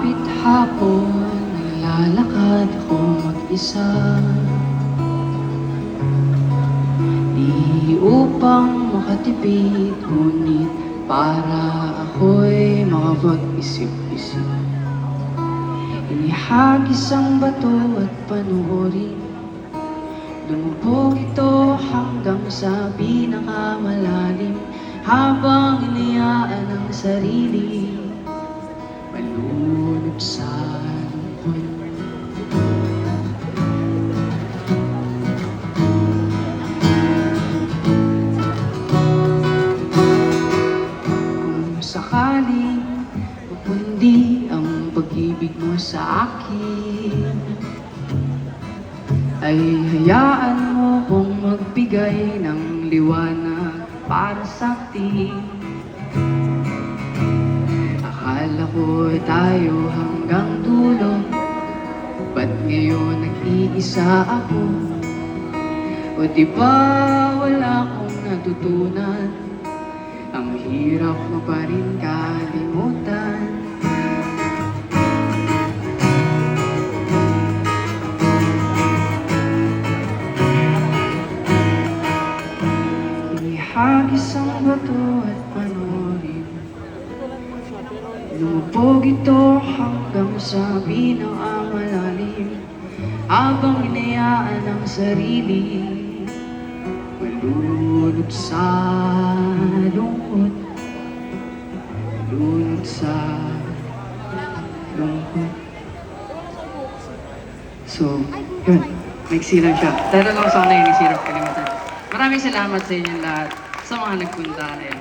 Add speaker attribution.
Speaker 1: Kapit hapon, naglalakad ako mag-isa. Di upang makatipid, ngunit para ako'y makapag-isip-isip. Inihagis ang bato at panoorin, lumubog ito hanggang sa pinakamalalim, habang iniyaan ang sarili malunod sa lungkot. Kung sakaling mapundi ang pag-ibig mo sa akin, ay hayaan mo kong magbigay ng liwanag para sa atin. Akala ko tayo hanggang dulo, ba't ngayon nag-iisa ako? O di ba wala akong natutunan? Ang hirap mo pa rin kalimutan. Inihagis ang bato at panoorin, lumubog ito hanggang sa pinakamalalim, habang inayaan ang sarili malunod sa lungkot, malunod sa lungkot. So, yun. Maiksi lang siya. Dahil lang sa kanay, nisirap kalimutan. Maraming salamat sa inyo lahat, sa mga nagpunta. Ayan.